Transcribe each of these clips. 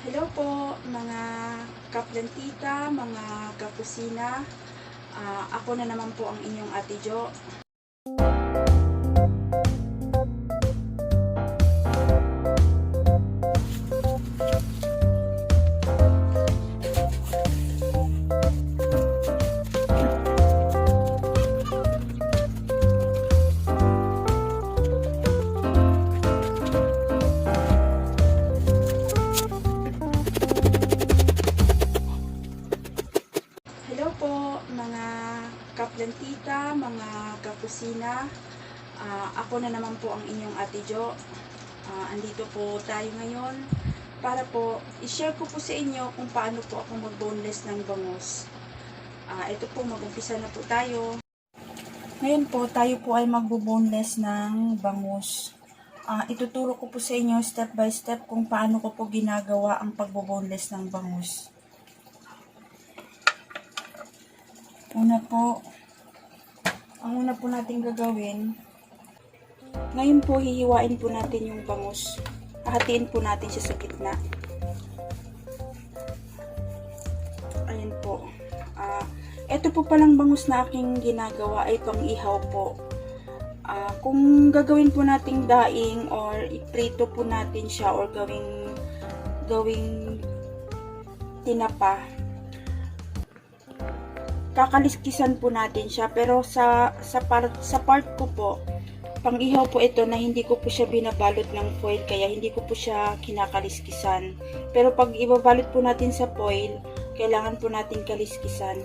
Hello po mga kaplantita, mga kakusina. Ako na naman po ang inyong Ate Jo. Hello po mga kaplantita, mga kakusina. Ako na naman po ang inyong Ate Jo. Andito po tayo ngayon para po i-share ko po sa inyo kung paano po ako mag-boneless ng bangus. Ito po, mag-umpisa na po tayo. Ngayon po, tayo po ay mag-boneless ng bangus. Ituturo ko po sa inyo step by step kung paano ko po ginagawa ang pag-boneless ng bangus. Ang una po natin gagawin, ngayon po hihiwain po natin yung bangus. Hahatiin po natin siya sa gitna. Ayan po. Ito po palang bangus na aking ginagawa ay pang-ihaw po. Kung gagawin po nating daing or iprito po natin siya or gawing tinapa, kakaliskisan po natin siya, pero sa part ko po, pang-ihaw po ito na hindi ko po siya binabalot ng foil, kaya hindi ko po siya kinakaliskisan. Pero pag ibabalot po natin sa foil, kailangan po natin kaliskisan.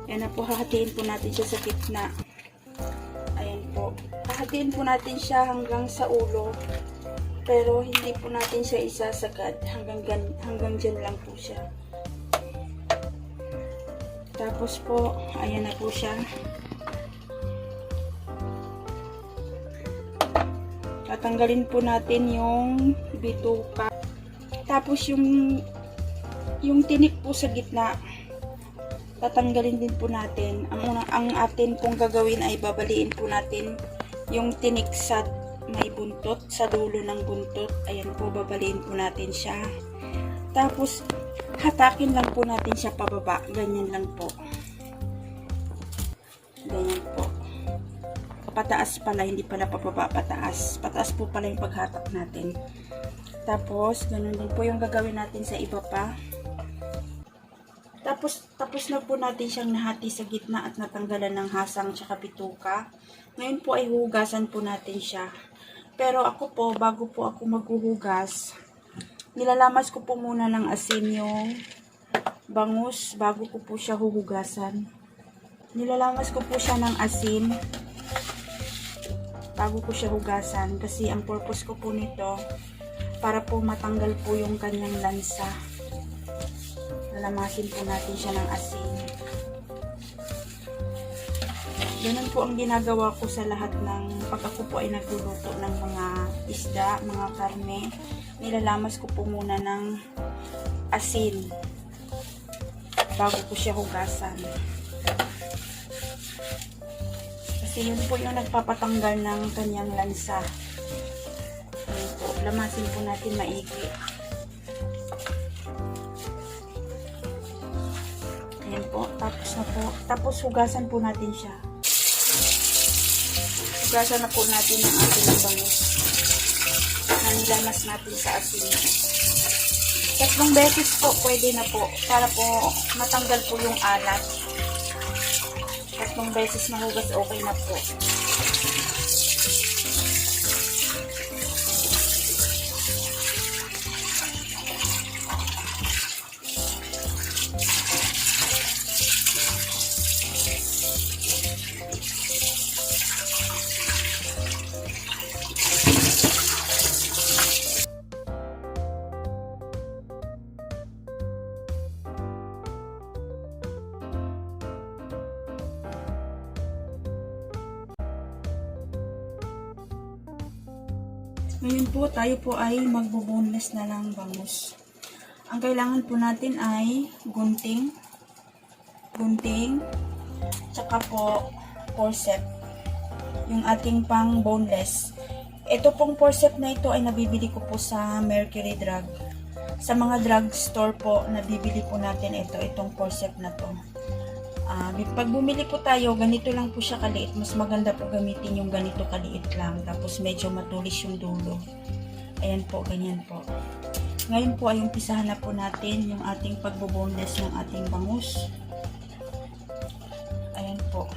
Yan na po, hahatiin po natin siya sa gitna. Ayan po. Hahatiin po natin siya hanggang sa ulo. Pero hindi po natin siya isasagad. Hanggang dyan lang po siya. Tapos po, ayan na po siya. Tatanggalin po natin yung bituka. Tapos yung tinik po sa gitna, tatanggalin din po natin. Ang atin pong gagawin ay babaliin po natin yung tinik sa may buntot, sa dulo ng buntot. Ayan po, babaliin po natin siya. Tapos, hatakin lang po natin siya pababa. Ganyan lang po. Ganyan po. Pataas pala, hindi pala pababa, pataas. Pataas po pala yung paghatak natin. Tapos, ganun din po yung gagawin natin sa iba pa. Tapos na po natin siyang nahati sa gitna at natanggalan ng hasang tsaka bituka. Ngayon po ay hugasan po natin siya. Pero ako po, bago po ako maghuhugas, nilalamas ko po muna ng asin yung bangus bago ko po siya huhugasan. Nilalamas ko po siya ng asin bago ko siya hugasan kasi ang purpose ko po nito para po matanggal po yung kanyang lansa. Lalamasin po natin siya ng asin. Ganun po ang ginagawa ko sa lahat ng pag ako po ay nagluluto ng mga isda, mga karne. Nilalamas ko po muna ng asin bago ko siya hugasan. Kasi yun po yung nagpapatanggal ng kanyang lansa. Ayan po, lamasin po natin maigi. Ayan po, tapos hugasan po natin siya. Hugasan na po natin ang ating bangus na nilamas natin sa asin. 3 beses po, pwede na po, para po matanggal po yung alat. 3 beses na hugas, okay na po. Ngayon po, tayo po ay magbo-boneless na ng bangus. Ang kailangan po natin ay gunting, tsaka po forceps. yung ating pang boneless. Ito pong forceps na ito ay nabibili ko po sa Mercury Drug. Sa mga drugstore po, nabibili po natin itong forceps na to. Pag bumili po tayo, ganito lang po siya kaliit. Mas maganda po gamitin yung ganito kaliit lang. Tapos medyo matulis yung dulo. Ayan po, ganyan po. Ngayon po ay umpisahan na po natin yung ating pagboboneless ng ating bangus. Ayan po.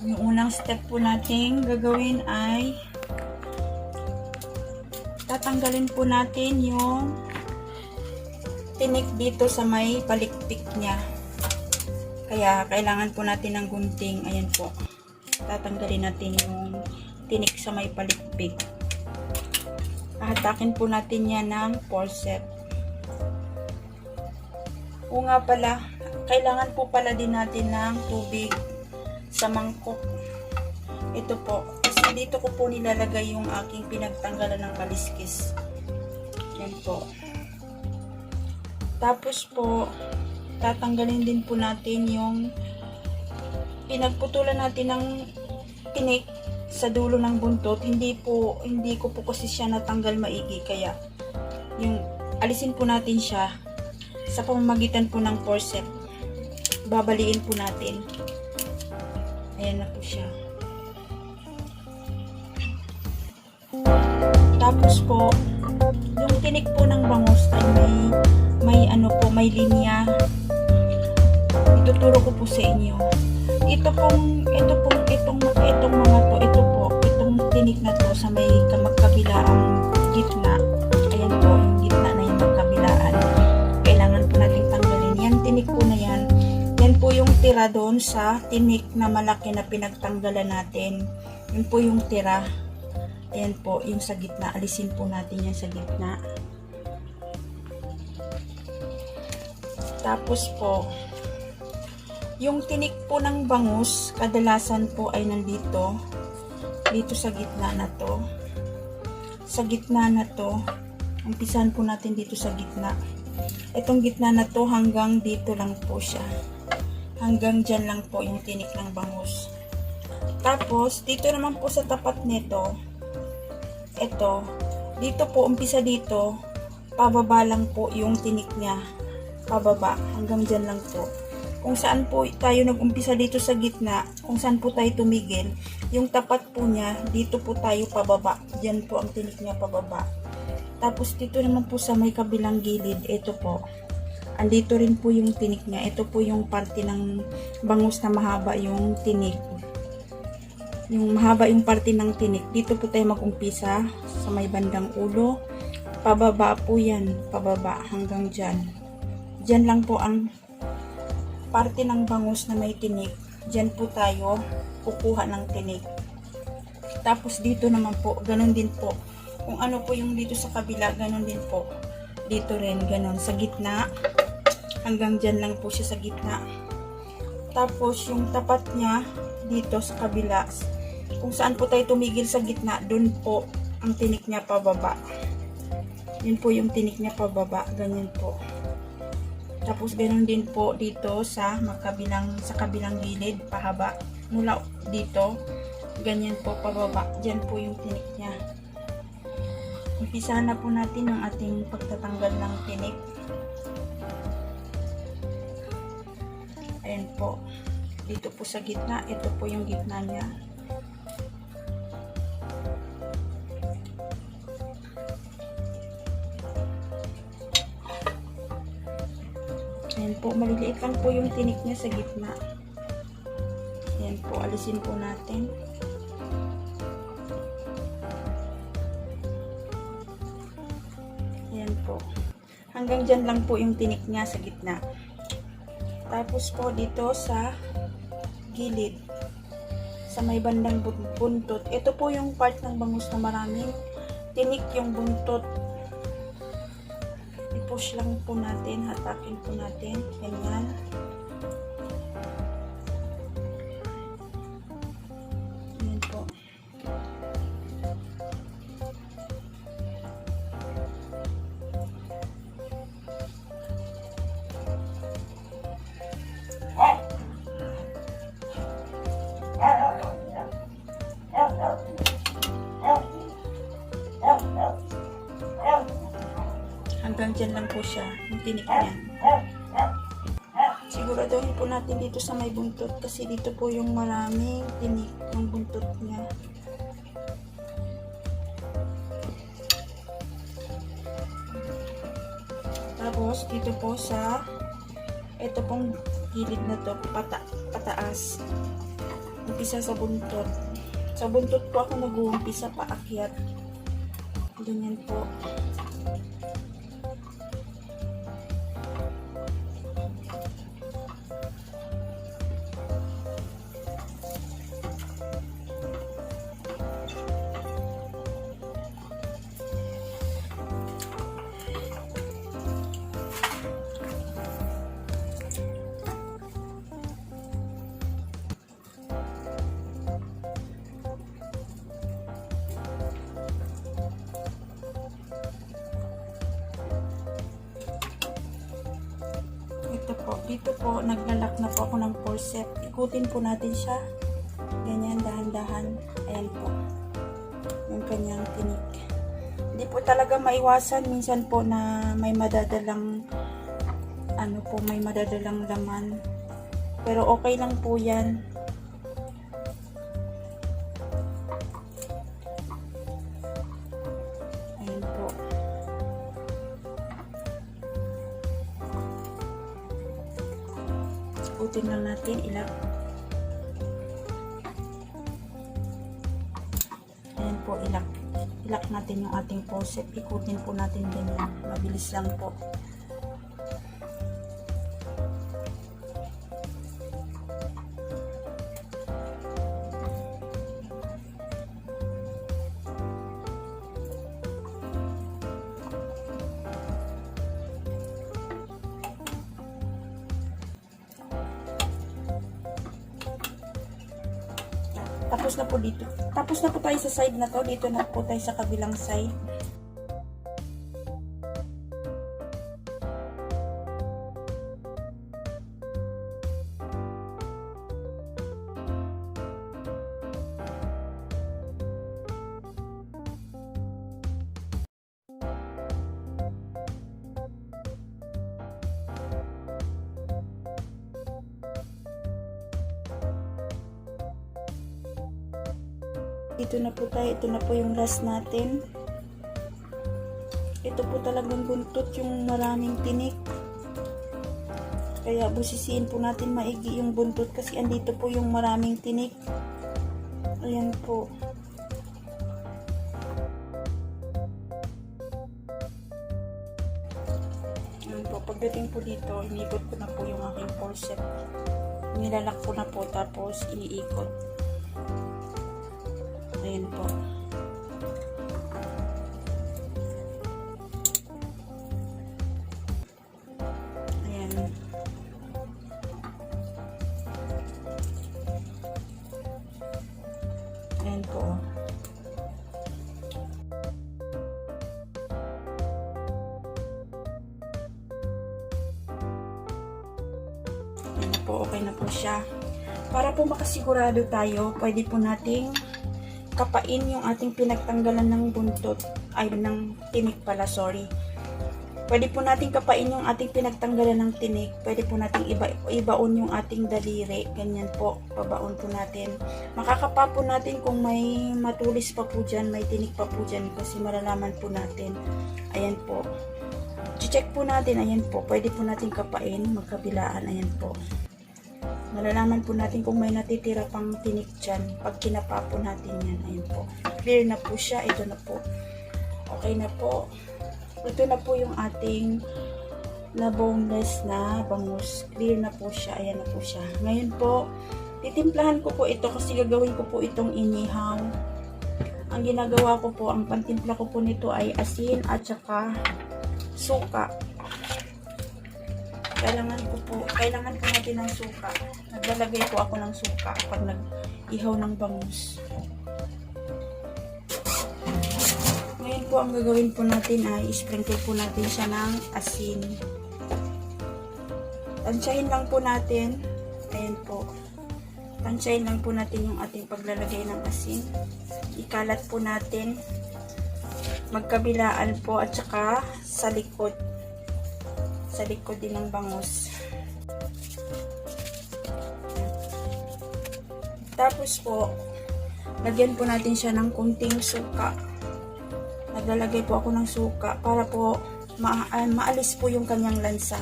Yung unang step po natin gagawin ay tatanggalin po natin yung tinik dito sa may palikpik niya. Kaya kailangan po natin ng gunting. Ayan po. Tatanggalin natin yung tinik sa may palikpik. Hatakin po natin yan ng forceps. O nga pala, kailangan po pala din natin ng tubig sa mangkok. Ito po. Kasi dito ko po nilalagay yung aking pinagtanggalan ng kaliskis. Yan po. Tapos po, tatanggalin din po natin yung pinagputulan natin ng tinik sa dulo ng buntot. Hindi ko po kasi siya natanggal maigi, kaya yung alisin po natin siya sa pamamagitan po ng forceps. Babaliin po natin. Ayan na po siya. Tapos po, yung tinik po ng bangus ay may linya. Ituturo ko po sa inyo. Itong tinik na to sa may magkabilaang gitna. Ayan po, yung gitna na yung magkabilaan. Kailangan po nating tanggalin. Yan, tinik po na yan. Yan po yung tira doon sa tinik na malaki na pinagtanggalan natin. Yun po yung tira. Ayan po, yung sa gitna. Alisin po natin yan sa gitna. Tapos po, yung tinik po ng bangus, kadalasan po ay nandito. Dito sa gitna na to. Sa gitna na to. Umpisahan po natin dito sa gitna. Itong gitna na to hanggang dito lang po siya. Hanggang dyan lang po yung tinik ng bangus. Tapos, dito naman po sa tapat nito, ito, dito po, umpisa dito, pababa lang po yung tinik niya. Pababa, hanggang dyan lang po. Kung saan po tayo nag-umpisa dito sa gitna, kung saan po tayo tumigil, yung tapat po niya, dito po tayo pababa. Dyan po ang tinik niya pababa. Tapos dito naman po sa may kabilang gilid, ito po. Andito rin po yung tinik niya. Ito po yung parte ng bangus na mahaba yung tinik. Yung mahaba yung parte ng tinik. Dito po tayo mag-umpisa sa may bandang ulo. Pababa po yan. Pababa hanggang dyan. Dyan lang po ang parte ng bangus na may tinik. Dyan po tayo kukuha ng tinik. Tapos dito naman po, ganun din po. Kung ano po yung dito sa kabila, ganun din po. Dito rin, ganun. Sa gitna, hanggang dyan lang po siya sa gitna. Tapos yung tapat niya, dito sa kabila, kung saan po tayo tumigil sa gitna, dun po ang tinik niya pababa. Yun po yung tinik niya pababa, ganyan po. Tapos ganun din po dito sa kabilang gilid, pahaba. Mula dito, ganyan po pababa. Diyan po yung tinik niya. Umpisahan na po natin ang ating pagtatanggal ng tinik. Ayan po. Dito po sa gitna, ito po yung gitna niya. Ayan po, maliliit lang po yung tinik niya sa gitna. Ayan po, alisin po natin. Ayan po. Hanggang dyan lang po yung tinik niya sa gitna. Tapos po dito sa gilid, sa may bandang buntot, ito po yung part ng bangus na maraming tinik yung buntot. I-push lang po natin, hatakin po natin, ganyan. Ayan po. hanggang dyan lang po siya, yung tinik niya. Siguraduhin po natin dito sa may buntot kasi dito po yung maraming tinik ng buntot niya. Tapos dito po sa ito pong gilid na to, pataas. Umpisa sa buntot. Sa buntot po ako nag-uumpisa paakyat. Ganyan po. Dito po, naglalak na po ako ng forceps. Ikutin po natin siya. Ganyan, dahan-dahan. Ayan po. Yung kanyang tinik. Hindi po talaga maiwasan. Minsan po na may madadalang may madadalang laman. Pero okay lang po yan. Ayan po. Ikutin lang natin, ilak. Ayan po, ilak. Ilak natin yung ating forceps. Ikutin po natin ganyan. Mabilis lang po. Tapos na po dito. Tapos na po tayo sa side na to. Dito na po tayo sa kabilang side. Dito na po tayo. Ito na po yung last natin. Ito po talagang buntot yung maraming tinik. Kaya busisiin po natin maigi yung buntot kasi andito po yung maraming tinik. Ayan po. Ayan po. Pagdating po dito, iniikot ko na po yung aking forceps. Nilalak ko na po tapos iniikot. Ayan po. Ayan. Ayan po. Ayan na po. Okay na po siya. Para po makasigurado tayo, pwede po nating kapain yung ating pinagtanggalan ng buntot, ay ng tinik pala, sorry. Pwede po natin kapain yung ating pinagtanggalan ng tinik. Pwede po natin ibaon yung ating daliri. Ganyan po, pabaon po natin. Makakapa po natin kung may matulis pa po dyan, may tinik pa po dyan kasi malalaman po natin. Ayan po. I-check po natin, ayan po. Pwede po natin kapain, magkabilaan, ayan po. Malalaman po natin kung may natitira pang tinik dyan pag kinapa po natin yan. Ayun po. Clear na po siya. Ito na po. Okay na po. Ito na po yung ating na boneless na bangus. Clear na po siya. Ayan na po siya. Ngayon po, titimplahan ko po ito kasi gagawin ko po itong inihaw. Ang ginagawa ko po, ang pantimpla ko po nito ay asin at saka suka. Kailangan po natin ng suka. Naglalagay po ako ng suka pag nag-ihaw ng bangus. Ngayon po, ang gagawin po natin ay sprinkle po natin siya ng asin. Tansyahin lang po natin. Ayan po. Tansyahin lang po natin yung ating paglalagay ng asin. Ikalat po natin. Magkabilaan po at saka sa likod. sa likod din ng bangus. Tapos po, lagyan po natin siya ng kunting suka. Naglalagay po ako ng suka para po maalis po yung kanyang lansa.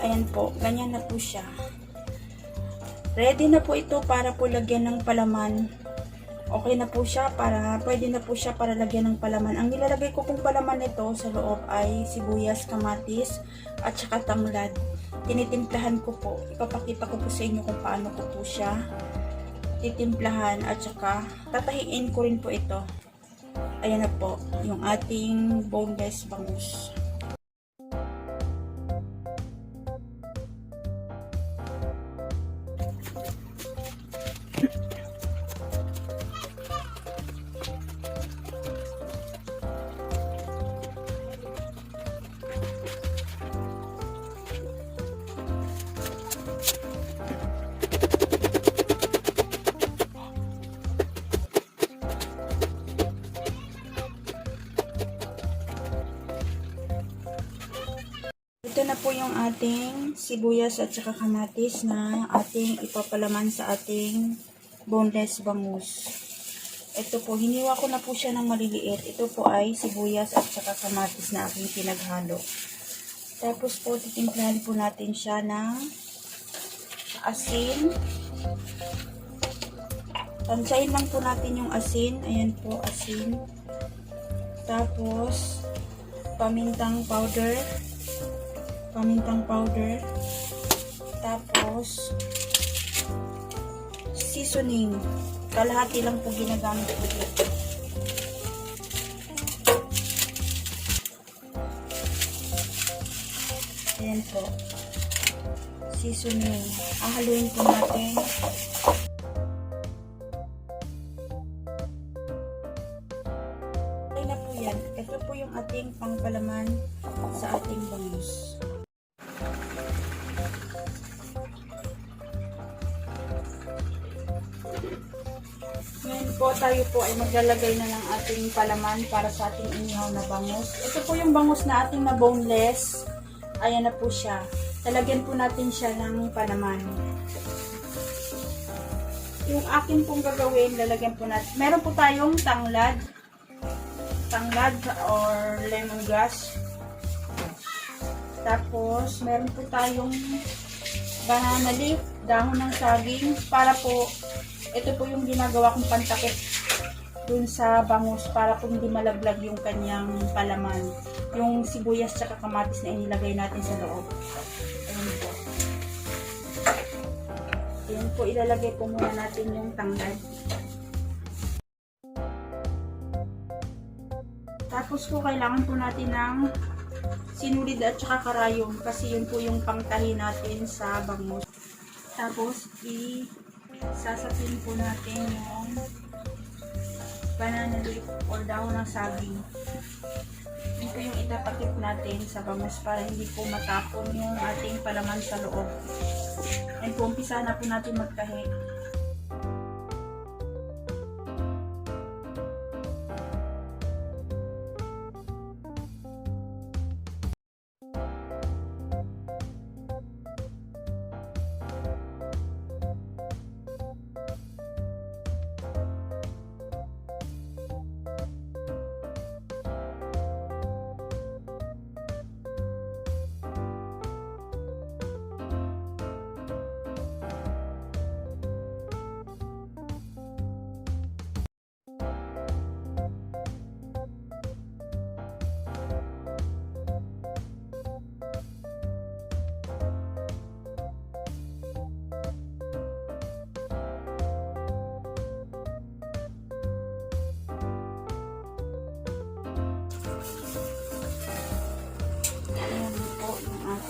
Ayan po, ganyan na po siya. Ready na po ito para po lagyan ng palaman. Okay na po siya pwede na po siya para lagyan ng palaman. Ang nilalagay ko pong palaman nito sa loob ay sibuyas, kamatis, at saka tanglad. Tinitimplahan ko po. Ipapakita ko po sa inyo kung paano ko po siya titimplahan at saka tatahiin ko rin po ito. Ayan na po, yung ating boneless bangus. Ito na po yung ating sibuyas at saka kamatis na ating ipapalaman sa ating boneless bangus. Ito po, hiniwa ko na po siya ng maliliit. Ito po ay sibuyas at saka kamatis na aking pinaghalo. Tapos po, titimplahan po natin siya ng asin. Tansyahin lang po natin yung asin. Ayan po, asin. Tapos, pamintang powder. Tapos seasoning, kalahati lang po ginagamit ko dito. Ayan po, seasoning, haluin po natin. Okay na po yan. Ito po yung ating pangpalaman sa ating bangus. Ngayon po, tayo po ay maglalagay na ng ating palaman para sa ating inihaw na bangus. Ito po yung bangus na ating na boneless. Ayan na po siya. Talagyan po natin siya ng palaman. Yung akin pong gagawin, lalagyan po natin. Meron po tayong tanglad or lemongrass. Tapos, meron po tayong banana leaf, dahon ng saging, para po ito po yung ginagawa kong pantakip dun sa bangus para po hindi malaglag yung kanyang palaman. Yung sibuyas tsaka kamatis na inilagay natin sa loob. Ayan po. Ayan po, ilalagay po muna natin yung tanglad. Tapos po, kailangan po natin ng sinulid at saka karayom kasi yun po yung pangtahi natin sa bangus. Tapos, sasapin po natin yung banana leaf or dahon ng saging. Ito yung itatakip natin sa bangus para hindi po matapon yung ating palaman sa loob. And po, umpisa na po natin magtahi.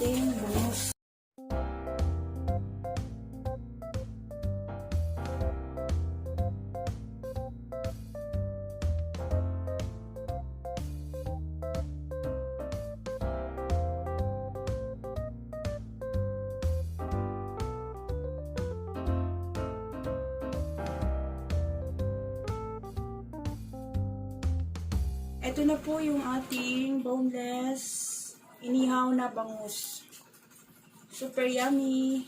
ating bangus. Ito na po yung ating boneless inihaw na bangus. Super yummy!